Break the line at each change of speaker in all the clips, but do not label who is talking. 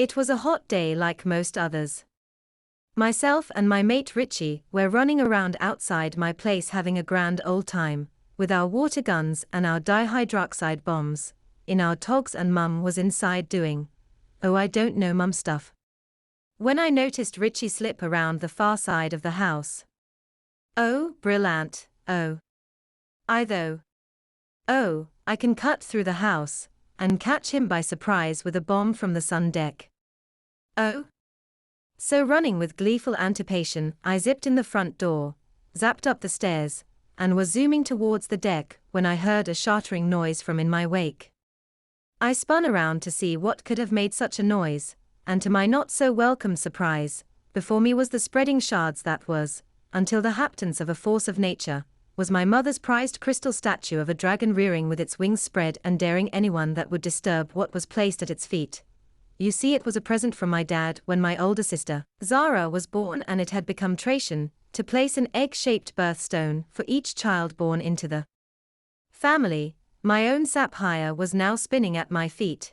It was a hot day like most others. Myself and my mate Richie were running around outside my place having a grand old time, with our water guns and our dihydroxide bombs, in our togs, and Mum was inside doing, oh I don't know mum stuff. When I noticed Richie slip around the far side of the house. Oh, brilliant, oh. I can cut through the house, and catch him by surprise with a bomb from the sun deck. Oh. So running with gleeful anticipation, I zipped in the front door, zapped up the stairs, and was zooming towards the deck when I heard a shattering noise from in my wake. I spun around to see what could have made such a noise, and to my not-so-welcome surprise, before me was the spreading shards that was, until the haptance of a force of nature, was my mother's prized crystal statue of a dragon rearing with its wings spread and daring anyone that would disturb what was placed at its feet. You see, it was a present from my dad when my older sister, Zara, was born, and it had become tradition to place an egg-shaped birthstone for each child born into the family. My own sapphire was now spinning at my feet.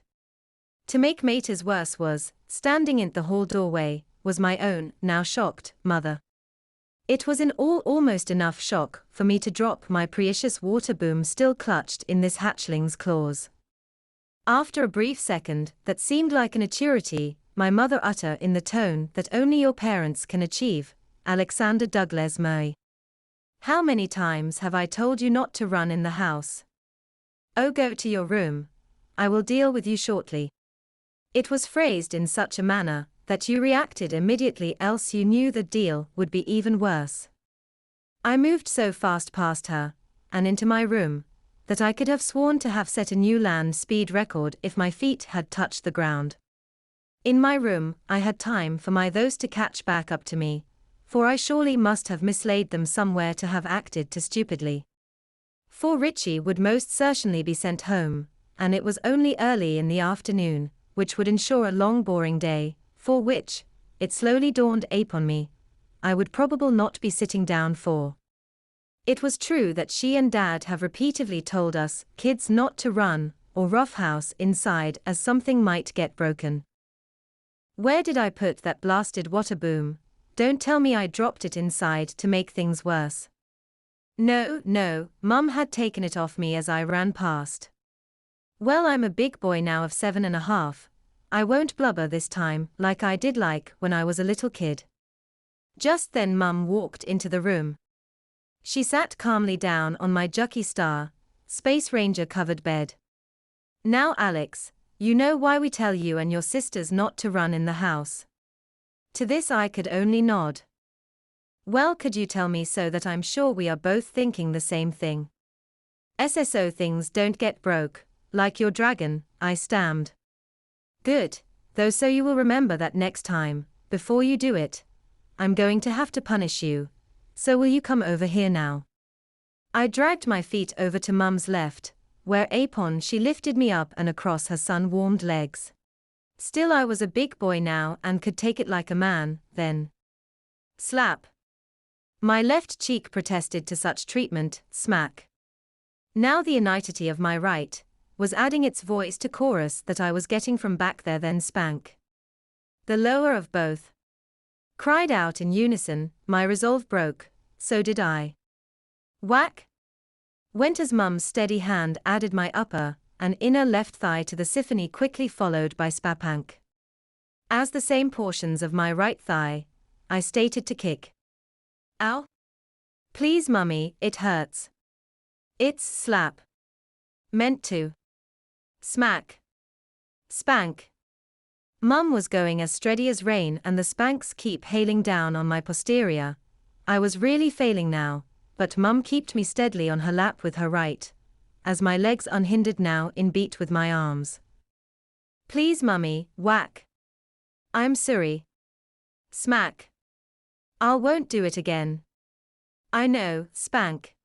To make matters worse was, standing in the hall doorway, was my own, now shocked, mother. It was in all almost enough shock for me to drop my precious water boom still clutched in this hatchling's claws. After a brief second that seemed like an eternity, my mother uttered in the tone that only your parents can achieve, Alexander Douglas Murray. How many times have I told you not to run in the house? Oh, go to your room. I will deal with you shortly. It was phrased in such a manner that you reacted immediately, else you knew the deal would be even worse. I moved so fast past her, and into my room, that I could have sworn to have set a new land speed record if my feet had touched the ground. In my room, I had time for my those to catch back up to me, for I surely must have mislaid them somewhere to have acted too stupidly. For Richie would most certainly be sent home, and it was only early in the afternoon, which would ensure a long boring day, for which, it slowly dawned upon me, I would probably not be sitting down for. It was true that she and Dad have repeatedly told us kids not to run or roughhouse inside as something might get broken. Where did I put that blasted water boom? Don't tell me I dropped it inside to make things worse. No, Mum had taken it off me as I ran past. Well, I'm a big boy now of 7.5. I won't blubber this time like I did like when I was a little kid. Just then Mum walked into the room. She sat calmly down on my Jucky Star, Space Ranger covered bed. Now Alex, you know why we tell you and your sisters not to run in the house. To this I could only nod. Well, could you tell me so that I'm sure we are both thinking the same thing? So things don't get broke, like your dragon, I stammered. Good, though, so you will remember that next time, before you do it, I'm going to have to punish you. So will you come over here now? I dragged my feet over to Mum's left, whereupon she lifted me up and across her sun-warmed legs. Still, I was a big boy now and could take it like a man, then. Slap. My left cheek protested to such treatment, smack. Now the inanity of my right was adding its voice to chorus that I was getting from back there, then spank. The lower of both cried out in unison. My resolve broke, so did I. Whack! Went as Mum's steady hand added my upper and inner left thigh to the symphony, quickly followed by spank. As the same portions of my right thigh, I stated to kick. Ow! Please Mummy, it hurts. It's slap. Meant to. Smack. Spank. Mum was going as steady as rain and the spanks keep hailing down on my posterior. I was really failing now, but Mum kept me steadily on her lap with her right, as my legs unhindered now in beat with my arms. Please Mummy, whack. I'm sorry. Smack. I won't do it again. I know, spank.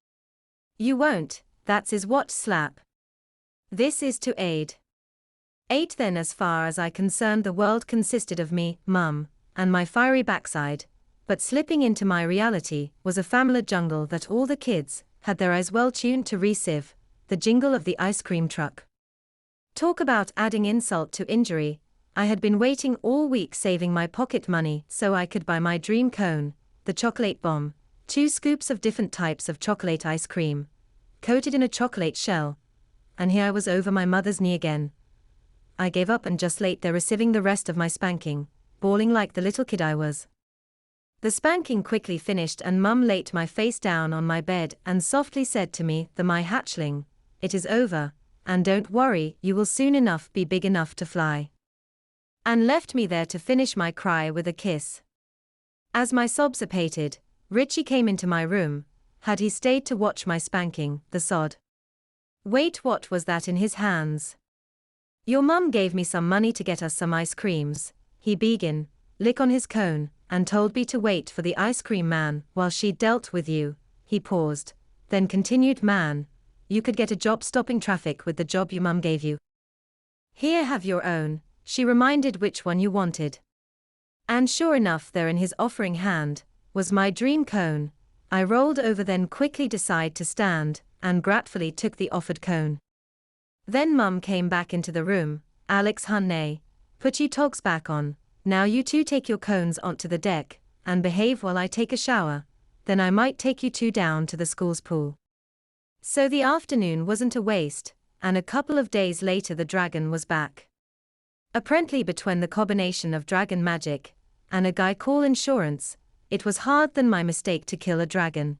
You won't, that's is what slap. This is to aid. 8 then, as far as I concerned, the world consisted of me, Mum, and my fiery backside, but slipping into my reality was a family jungle that all the kids had their eyes well tuned to receive, the jingle of the ice cream truck. Talk about adding insult to injury. I had been waiting all week saving my pocket money so I could buy my dream cone, the chocolate bomb, 2 scoops of different types of chocolate ice cream, coated in a chocolate shell. And here I was over my mother's knee again. I gave up and just lay there receiving the rest of my spanking, bawling like the little kid I was. The spanking quickly finished and Mum laid my face down on my bed and softly said to me, my hatchling, it is over, and don't worry, you will soon enough be big enough to fly. And left me there to finish my cry with a kiss. As my sobs abated, Richie came into my room. Had he stayed to watch my spanking, the sod? Wait, what was that in his hands? Your mum gave me some money to get us some ice creams, he began, lick on his cone, and told me to wait for the ice cream man while she dealt with you. He paused, then continued, man, you could get a job stopping traffic with the job your mum gave you. Here, have your own. She reminded which one you wanted. And sure enough, there in his offering hand was my dream cone. I rolled over, then quickly decided to stand, and gratefully took the offered cone. Then Mum came back into the room. Alex, honey, put you togs back on. Now you two take your cones onto the deck and behave while I take a shower. Then I might take you two down to the school's pool. So the afternoon wasn't a waste, and a couple of days later the dragon was back. Apparently, between the combination of dragon magic and a guy called insurance, it was hard than my mistake to kill a dragon.